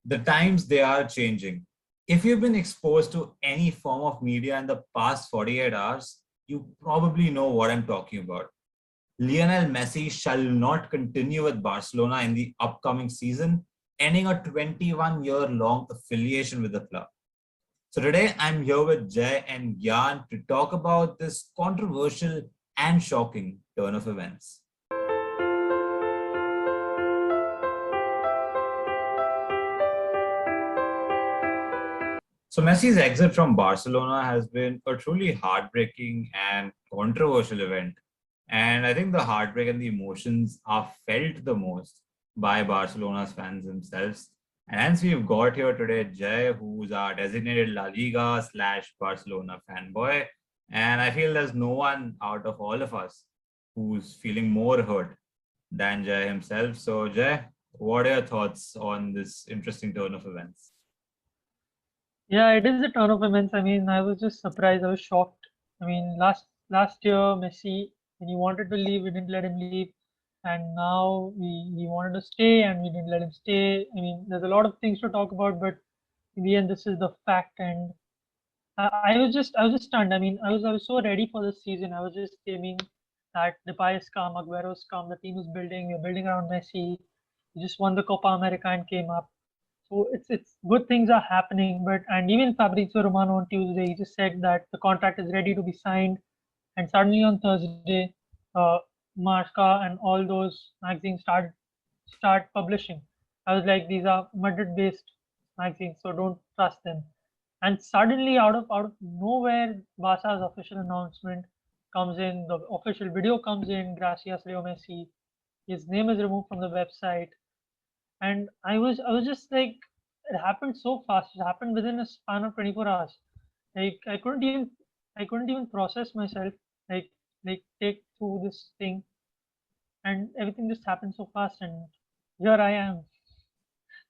The times they are changing. If you've been exposed to any form of media in the past 48 hours, you probably know what I'm talking about. Lionel Messi shall not continue with Barcelona in the upcoming season, ending a 21-year-long affiliation with the club. So today I'm here with Jay and Gyan to talk about this controversial and shocking turn of events. So Messi's exit from Barcelona has been a truly heartbreaking and controversial event. And I think the heartbreak and the emotions are felt the most by Barcelona's fans themselves. And hence we've got here today Jay, who's our designated La Liga slash Barcelona fanboy. And I feel there's no one out of all of us who's feeling more hurt than Jay himself. So Jay, what are your thoughts on this interesting turn of events? Yeah, it is a turn of events. I mean, I was just surprised. I was shocked. I mean, last year Messi, when he wanted to leave, we didn't let him leave, and now he wanted to stay, and we didn't let him stay. I mean, there's a lot of things to talk about, but in the end, this is the fact. And I was just stunned. I mean, I was so ready for this season. I was just aiming that Depay is come, Aguero is come, the team is building. You're building around Messi. You just won the Copa America and came up. So it's good things are happening, but and even Fabrizio Romano on Tuesday he just said that the contract is ready to be signed, and suddenly on Thursday, Marca and all those magazines start publishing. I was like, these are Madrid-based magazines, so don't trust them. And suddenly, out of nowhere, Barca's official announcement comes in. The official video comes in. Gracias, Leo Messi. His name is removed from the website, and I was just like, it happened so fast. It happened within a span of 24 hours. Like I couldn't even process myself, like take through this thing, and everything just happened so fast. And here I am,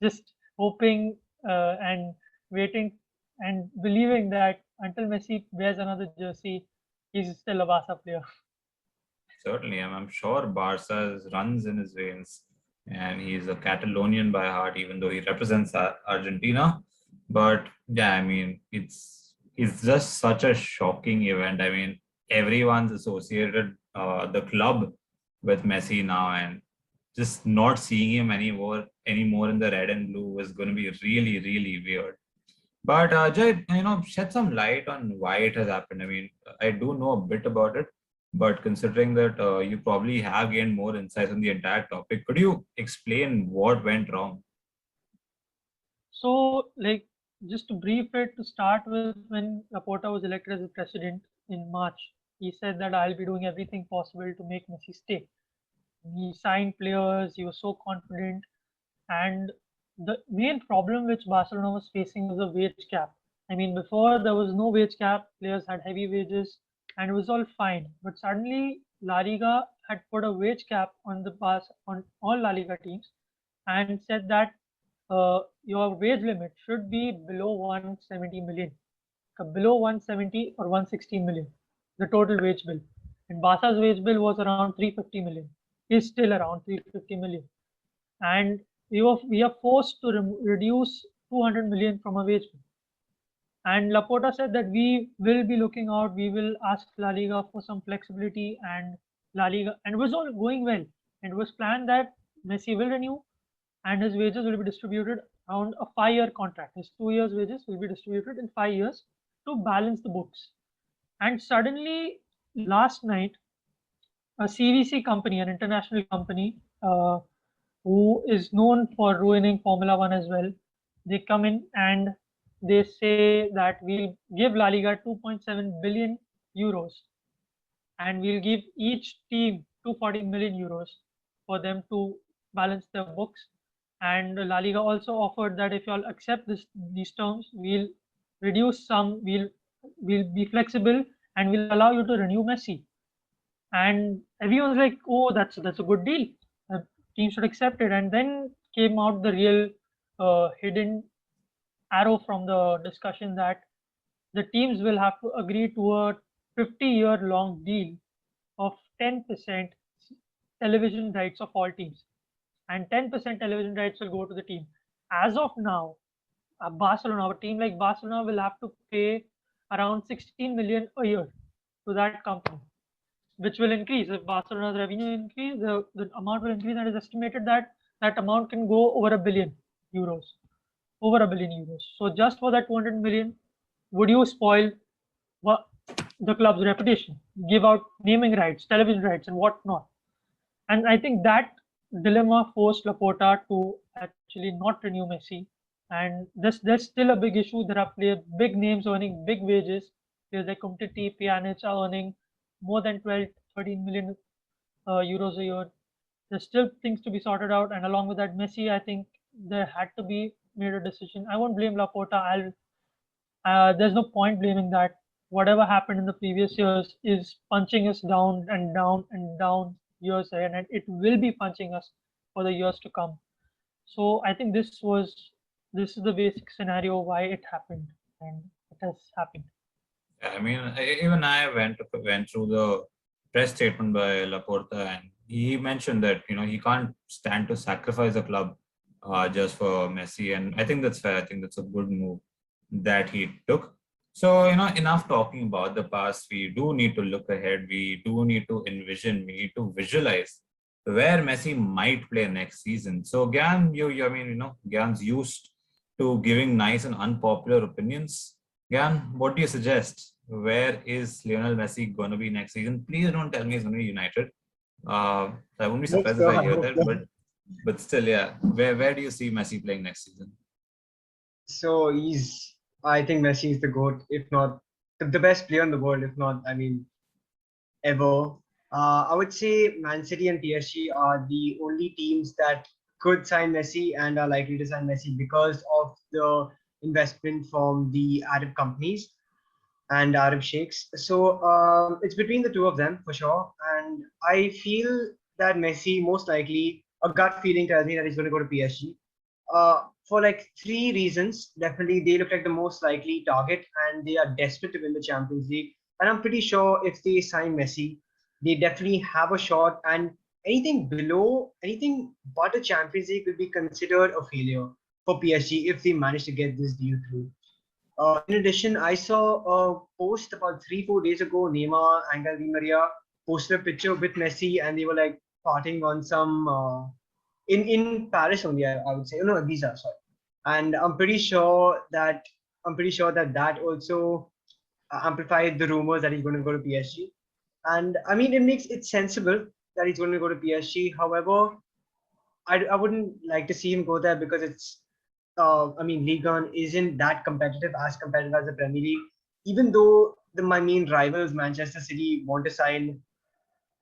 just hoping and waiting and believing that until Messi wears another jersey, he's still a Barca player. Certainly, I'm sure Barca runs in his veins, and he's a Catalonian by heart, even though he represents Argentina. But yeah, I mean, it's just such a shocking event. I mean, everyone's associated the club with Messi now, and just not seeing him anymore in the red and blue is going to be really, really weird. But Jay, shed some light on why it has happened. I mean, I do know a bit about it, but considering that you probably have gained more insights on the entire topic, could you explain what went wrong? So, like, just to brief it, to start with, when Laporta was elected as the president in March, he said that I'll be doing everything possible to make Messi stay. He signed players, he was so confident, and the main problem which Barcelona was facing was a wage cap. I mean, before there was no wage cap, players had heavy wages, and it was all fine. But suddenly, La Liga had put a wage cap on on all La Liga teams, and said that your wage limit should be below 170 million, below 170 or 160 million, the total wage bill. And Barca's wage bill was around 350 million, is still around 350 million. And we are forced to reduce 200 million from a wage bill. And Laporta said that we will be looking out, we will ask La Liga for some flexibility, and La Liga, and it was all going well. And it was planned that Messi will renew and his wages will be distributed around a 5-year contract. His 2 years' wages will be distributed in 5 years to balance the books. And suddenly, last night, a CVC company, an international company, who is known for ruining Formula One as well, they come in and they say that we'll give La Liga 2.7 billion euros, and we'll give each team 240 million euros for them to balance their books. And La Liga also offered that if you all accept these terms, we'll reduce some, we'll be flexible, and we'll allow you to renew Messi. And everyone's like, "Oh, that's a good deal. Uh, Team should accept it." And then came out the real hidden arrow from the discussion that the teams will have to agree to a 50-year-long deal of 10% television rights of all teams, and 10% television rights will go to the team. as of now, Barcelona, our team like Barcelona will have to pay around 16 million a year to that company, which will increase. If Barcelona's revenue increase, the amount will increase, and it is estimated that that amount can go over €1 billion, over €1 billion. So just for that 200 million, would you spoil the club's reputation, give out naming rights, television rights, and whatnot? And I think that dilemma forced Laporta to actually not renew Messi. And there's still a big issue. There are big names earning big wages. Players like Umtiti, Pjanic are earning more than 12, 13 million euros a year. There's still things to be sorted out. And along with that, Messi, I think there had to be made a decision. I won't blame Laporta. There's no point blaming that. Whatever happened in the previous years is punching us down and down and down years ahead, and it will be punching us for the years to come. So I think this is the basic scenario why it happened, and it has happened. I mean, even I went through the press statement by Laporta, and he mentioned that he can't stand to sacrifice a club just for Messi, and I think that's fair. I think that's a good move that he took. So enough talking about the past. We do need to look ahead. We do need to envision. We need to visualize where Messi might play next season. So Gyan, I mean, Gyan's used to giving nice and unpopular opinions. Gyan, what do you suggest? Where is Lionel Messi going to be next season? Please don't tell me he's going to be United. I won't be surprised if I hear that, but still, yeah. Where do you see Messi playing next season? So I think Messi is the GOAT, if not the best player in the world, if not, I mean, ever. I would say Man City and PSG are the only teams that could sign Messi and are likely to sign Messi because of the investment from the Arab companies and Arab sheikhs. So it's between the two of them for sure. And I feel that Messi, most likely, a gut feeling tells me that he's going to go to PSG. For like three reasons. Definitely, they look like the most likely target and they are desperate to win the Champions League. And I'm pretty sure if they sign Messi, they definitely have a shot. And anything but a Champions League will be considered a failure for PSG if they manage to get this deal through. In addition, I saw a post about 3-4 days ago. Neymar, Angel Di Maria posted a picture with Messi, and they were like partying on some in Paris only. I would say, no, Ibiza, sorry. And I'm pretty sure that that also amplified the rumors that he's going to go to PSG. And I mean, it makes it sensible that he's going to go to PSG. However, I wouldn't like to see him go there because it's I mean, Ligue 1 isn't that competitive as the Premier League. Even though my main rivals, Manchester City, want to sign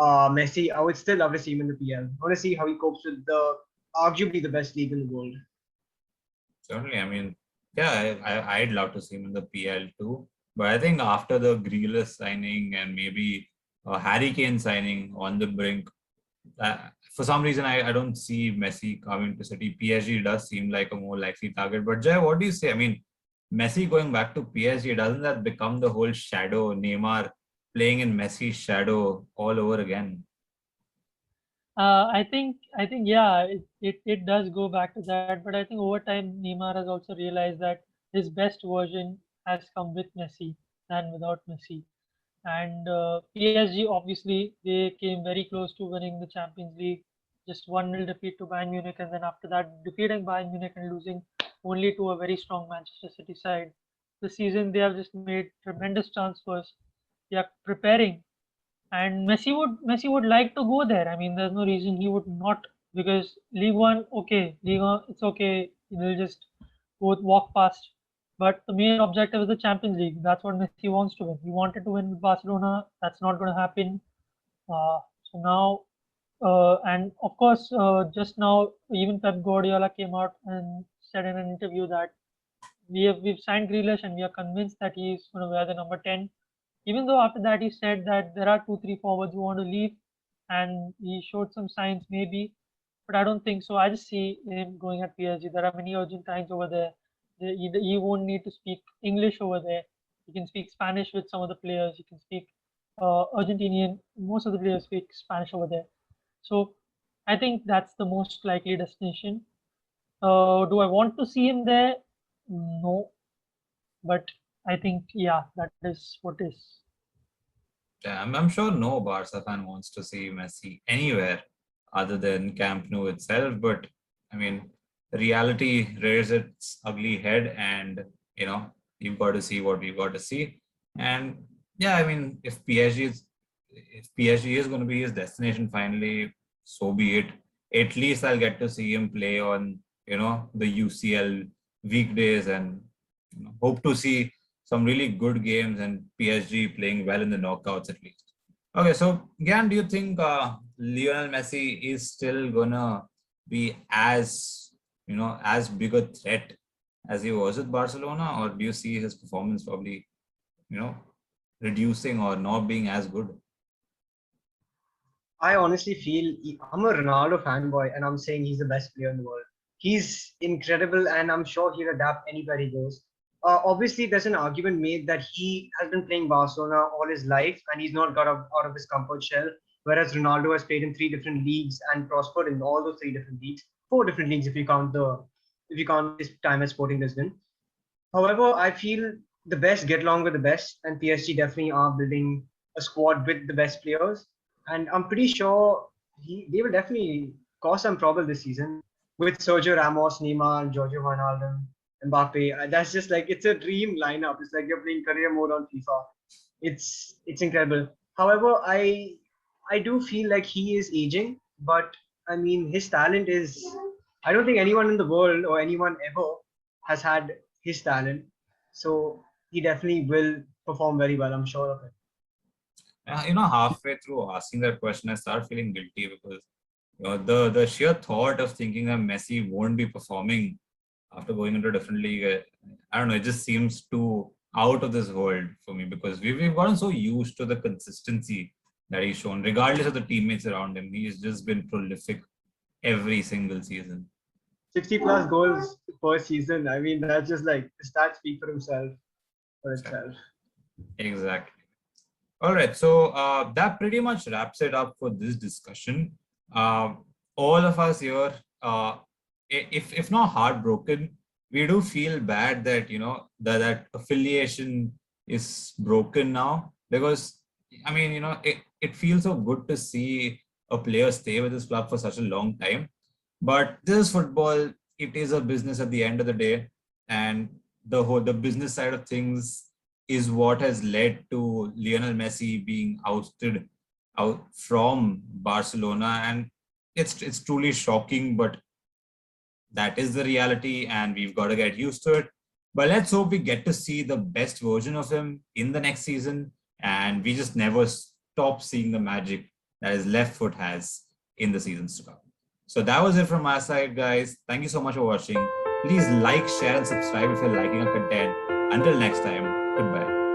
Messi, I would still love to see him in the PL. I want to see how he copes with arguably the best league in the world. Certainly, I mean, yeah, I'd love to see him in the PL too. But I think after the Grealish signing and maybe Harry Kane signing on the brink, for some reason, I don't see Messi coming to City. PSG does seem like a more likely target. But Jay, what do you say? I mean, Messi going back to PSG, doesn't that become the whole shadow? Neymar playing in Messi's shadow all over again? I think yeah, it does go back to that. But I think over time, Neymar has also realized that his best version has come with Messi than without Messi. And PSG, obviously, they came very close to winning the Champions League. Just 1-0 defeat to Bayern Munich, and then after that, defeating Bayern Munich and losing only to a very strong Manchester City side. This season, they have just made tremendous transfers. They are preparing, and Messi would like to go there. I mean, there's no reason he would not, because League One, okay, League One, it's okay. They'll just go walk past. But the main objective is the Champions League. That's what Messi wants to win. He wanted to win with Barcelona. That's not going to happen. So now, and of course, just now, even Pep Guardiola came out and said in an interview that we've signed Grealish and we are convinced that he's going to wear the number 10. Even though after that he said that there are 2-3 forwards who want to leave, and he showed some signs maybe, but I don't think so. I just see him going at PSG. There are many Argentines over there. He won't need to speak English over there. He can speak Spanish with some of the players. He can speak Argentinian. Most of the players speak Spanish over there. So I think that's the most likely destination. Do I want to see him there? No, but I think that is what is. Yeah, I'm sure no Barca fan wants to see Messi anywhere other than Camp Nou itself. But I mean, reality rears its ugly head, and you've got to see what we've got to see. And yeah, I mean, if PSG is going to be his destination finally, so be it. At least I'll get to see him play on the UCL weekdays, and hope to see some really good games and PSG playing well in the knockouts at least. Okay, so Gyan, do you think Lionel Messi is still gonna be as big a threat as he was at Barcelona, or do you see his performance probably, you know, reducing or not being as good? I honestly feel I'm a Ronaldo fanboy, and I'm saying he's the best player in the world. He's incredible, and I'm sure he'll adapt anywhere he goes. Obviously, there's an argument made that he has been playing Barcelona all his life, and he's not got out of his comfort shell. Whereas Ronaldo has played in 3 different leagues and prospered in all those 3 different leagues, 4 different leagues if you count his time at Sporting Lisbon. However, I feel the best get along with the best, and PSG definitely are building a squad with the best players. And I'm pretty sure they will definitely cause some trouble this season with Sergio Ramos, Neymar, Giorgio Wijnaldum, Mbappe. That's just like it's a dream lineup. It's like you're playing career mode on FIFA. It's incredible. However, I do feel like he is aging, but I mean his talent is. I don't think anyone in the world or anyone ever has had his talent. So he definitely will perform very well. I'm sure of it. Halfway through asking that question, I start feeling guilty because the sheer thought of thinking that Messi won't be performing after going into a different league, I don't know, it just seems too out of this world for me because we've gotten so used to the consistency that he's shown, regardless of the teammates around him. He's just been prolific every single season. 60 plus goals per season. I mean, that's just like the stats speak for itself. Exactly. All right. So that pretty much wraps it up for this discussion. All of us here, if not heartbroken, we do feel bad that that affiliation is broken now, because I mean it feels so good to see a player stay with his club for such a long time. But this is football. It is a business at the end of the day, and the business side of things is what has led to Lionel Messi being ousted out from Barcelona, and it's truly shocking, but that is the reality, and we've got to get used to it. But let's hope we get to see the best version of him in the next season, and we just never stop seeing the magic that his left foot has in the seasons to come. So that was it from my side, guys. Thank you so much for watching. Please like, share, and subscribe if you're liking our content. Until next time, goodbye.